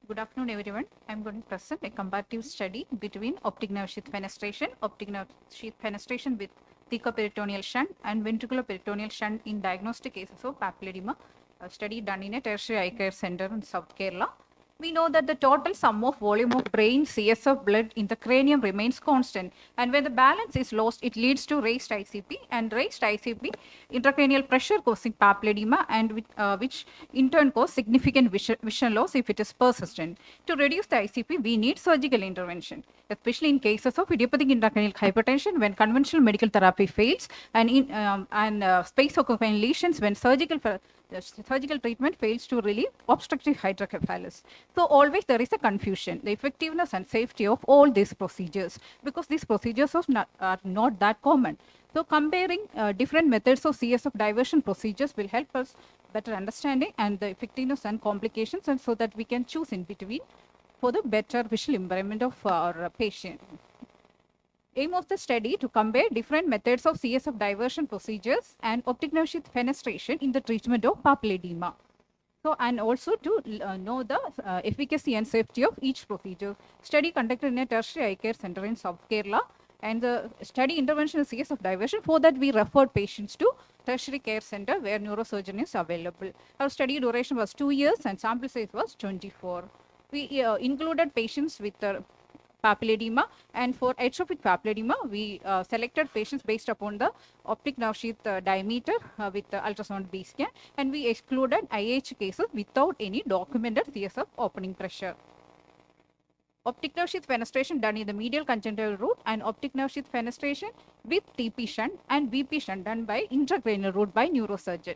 Good afternoon, everyone. I'm going to present a comparative study between optic nerve sheath fenestration with thecoperitoneal shunt and ventricular peritoneal shunt in diagnostic cases of papilledema, a study done in a tertiary eye care center in South Kerala. We know that the total sum of volume of brain CSF blood in the cranium remains constant, and when the balance is lost, it leads to raised ICP, and raised ICP intracranial pressure causing papilledema, and which in turn cause significant vision loss if it is persistent. To reduce the ICP, we need surgical intervention, especially in cases of idiopathic intracranial hypertension when conventional medical therapy fails, and space occupying lesions when the surgical treatment fails to relieve obstructive hydrocephalus. So always there is a confusion, the effectiveness and safety of all these procedures, because these procedures are not that common. So comparing different methods of CSF diversion procedures will help us better understanding and the effectiveness and complications, and so that we can choose in between for the better visual impairment of our patient. Aim of the study to compare different methods of CSF diversion procedures and optic nerve sheath fenestration in the treatment of papilledema. So, and also to know the efficacy and safety of each procedure. Study conducted in a tertiary eye care center in South Kerala, and the study intervention is CSF diversion. For that, we referred patients to tertiary care center where neurosurgeon is available. Our study duration was 2 years and sample size was 24. We included patients with papilledema, and for atrophic papilledema we selected patients based upon the optic nerve sheath diameter with ultrasound B scan, and we excluded IH cases without any documented CSF opening pressure. Optic nerve sheath fenestration done in the medial conjunctival route, and optic nerve sheath fenestration with TP shunt and VP shunt done by intracranial route by neurosurgeon.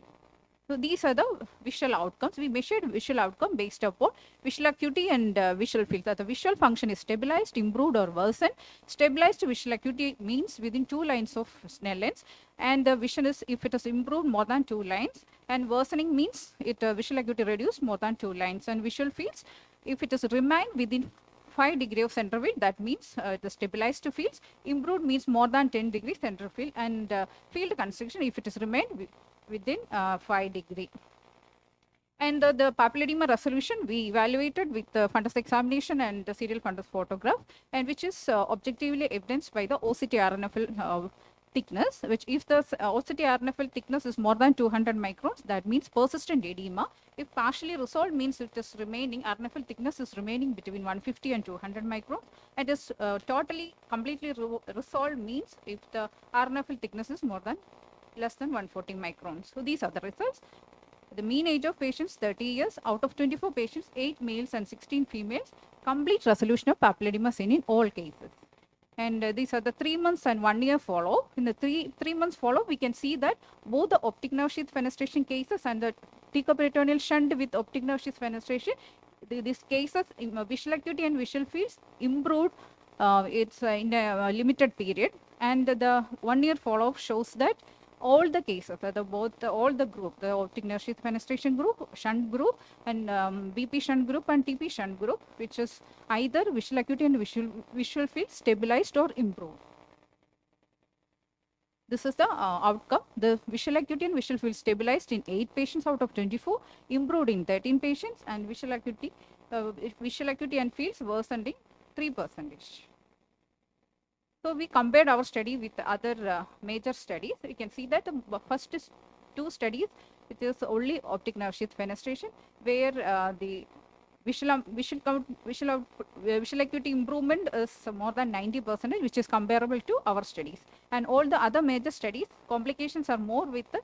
So these are the visual outcomes. We measured visual outcome based upon visual acuity and visual field. So the visual function is stabilized, improved, or worsened. Stabilized visual acuity means within 2 lines of Snell lens, and the vision is if it is improved more than 2 lines, and worsening means it visual acuity reduced more than 2 lines, and visual fields if it is remained within 5 degree of center field, that means the stabilized fields. Improved means more than 10 degree center field, and field constriction if it is remained within 5 degree. And the papilledema resolution we evaluated with the fundus examination and the serial fundus photograph, and which is objectively evidenced by the OCT RNFL thickness, which if the OCT RNFL thickness is more than 200 microns, that means persistent edema. If partially resolved means it is remaining, RNFL thickness is remaining between 150 and 200 microns. And is totally completely resolved means if the RNFL thickness is more than less than 140 microns. So these are the results. The mean age of patients 30 years. Out of 24 patients, 8 males and 16 females. Complete resolution of papilledema seen in all cases. And these are the 3 months and 1 year follow. In the three months follow, we can see that both the optic nerve sheath fenestration cases and the thecoperitoneal shunt with optic nerve sheath fenestration, these cases, visual acuity and visual fields improved. It's in a limited period, and the 1 year follow-up shows that all the cases, all the group, the optic nerve sheath fenestration group, shunt group, and BP shunt group and TP shunt group, which is either visual acuity and visual field stabilized or improved. This is the outcome. The visual acuity and visual field stabilized in 8 patients out of 24, improved in 13 patients, and visual acuity and fields worsened in 3%. So we compared our study with other major studies. We can see that the first 2 studies, it is only optic nerve sheath fenestration, where the visual acuity improvement is more than 90%, which is comparable to our studies. And all the other major studies, complications are more with the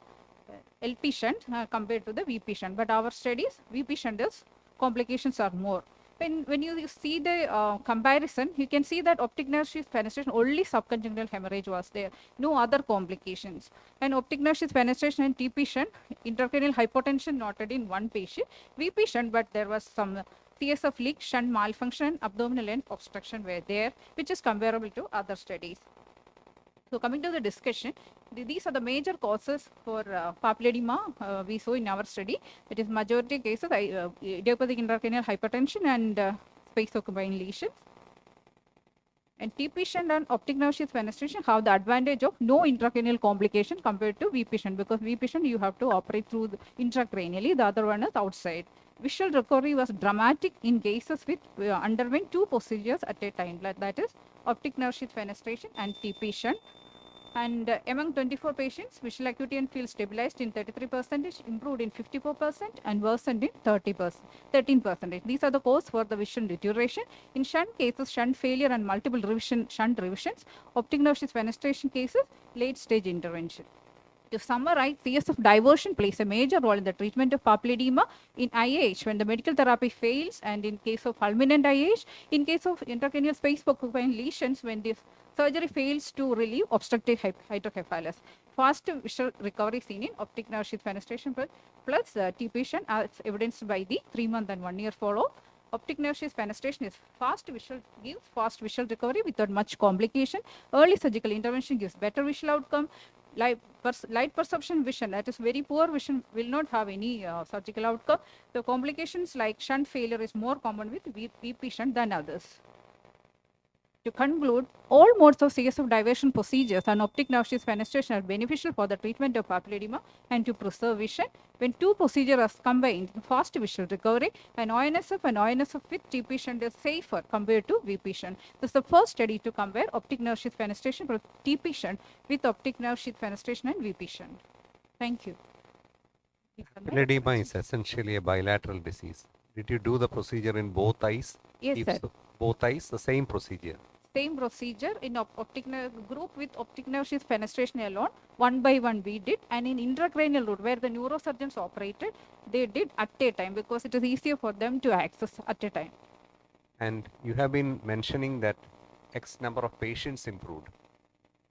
LP shunt compared to the VP shunt. But our studies, VP shunt is complications are more. When you see the comparison, you can see that optic nerve sheath fenestration, only subconjunctival hemorrhage was there, no other complications. And optic nerve sheath fenestration and TP shunt, intracranial hypotension noted in 1 patient, VP shunt, but there was some CSF leak, shunt malfunction, abdominal end obstruction were there, which is comparable to other studies. So coming to the discussion, these are the major causes for papilledema we saw in our study. It is majority cases idiopathic intracranial hypertension and space occupying lesions. And TP shunt and optic nerve sheath fenestration have the advantage of no intracranial complication compared to VP shunt, because VP shunt you have to operate through the intracranially, the other one is outside. Visual recovery was dramatic in cases with underwent two procedures at a time, that is optic nerve sheath fenestration and TP shunt. And among 24 patients, visual acuity and field stabilized in 33%, improved in 54%, and worsened in 13%. These are the cause for the vision deterioration. In shunt cases, shunt failure and multiple shunt revisions. Optic nerve sheath fenestration cases, late stage intervention. To summarize, CSF diversion plays a major role in the treatment of papilledema in IH when the medical therapy fails, and in case of fulminant IH, in case of intracranial space occupying lesions when the surgery fails to relieve obstructive hydrocephalus. Fast visual recovery seen in optic nerve sheath fenestration plus TP shunt as evidenced by the 3-month and 1-year follow-up. Optic nerve sheath fenestration is gives fast visual recovery without much complication. Early surgical intervention gives better visual outcome. Light perception vision, that is very poor vision, will not have any surgical outcome. The complications like shunt failure is more common with VP shunt than others. To conclude, all modes of CSF diversion procedures and optic nerve sheath fenestration are beneficial for the treatment of papilledema and to preserve vision. When two procedures are combined, fast visual recovery, and ONSF with TP shunt is safer compared to VP shunt. This is the first study to compare optic nerve sheath fenestration with TP shunt with optic nerve sheath fenestration and VP shunt. Thank you. Papilledema is essentially a bilateral disease. Did you do the procedure in both eyes? Yes, If sir. so, both eyes, the same procedure. Same procedure in optic nerve group with optic nerve sheath fenestration alone, 1 by 1 we did, and in intracranial route where the neurosurgeons operated, they did at a time because it is easier for them to access at a time. And you have been mentioning that X number of patients improved.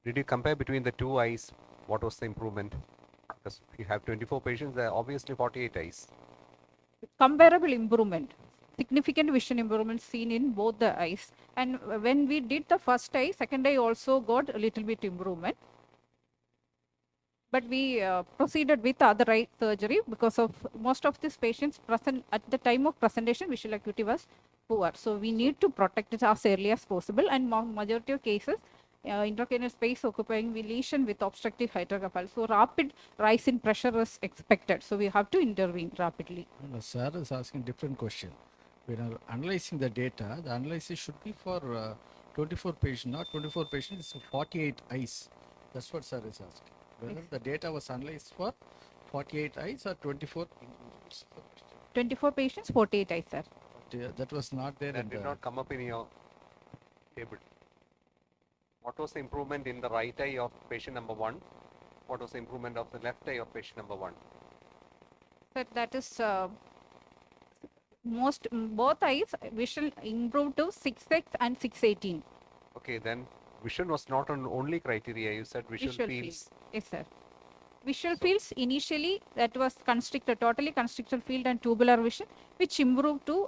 Did you compare between the two eyes? What was the improvement? Because if you have 24 patients, there are obviously 48 eyes. Comparable improvement, significant vision improvement seen in both the eyes. And when we did the first eye, second eye also got a little bit improvement. But we proceeded with other eye surgery because of most of these patients present at the time of presentation, visual acuity was poor. So we need to protect it as early as possible. And majority of cases, intracranial space occupying lesion with obstructive hydrocephalus. So rapid rise in pressure is expected. So we have to intervene rapidly. No, sir is asking different question. When are analyzing the data, the analysis should be for 24 patients, not 24 patients, it's 48 eyes. That's what sir is asking. Whether the data was analyzed for 48 eyes or 24 individuals. 24 patients, 48 eyes, sir. But, that was not there That in did the not come up in your table. What was the improvement in the right eye of patient number 1? What was the improvement of the left eye of patient number 1? Sir, that is both eyes vision improved to 6x and 618. Okay, then vision was not an only criteria. You said visual fields. Yes, sir. Visual fields initially that was constricted, totally constricted field and tubular vision, which improved to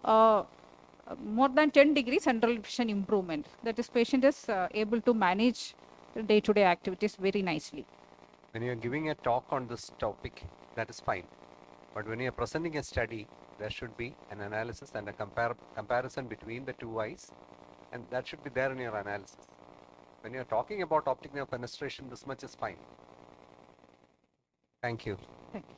more than 10 degrees central vision improvement. That is, patient is able to manage day-to-day activities very nicely. When you are giving a talk on this topic, that is fine. But when you are presenting a study, there should be an analysis and a comparison between the two eyes, and that should be there in your analysis. When you are talking about optic nerve fenestration, this much is fine. Thank you. Thank you.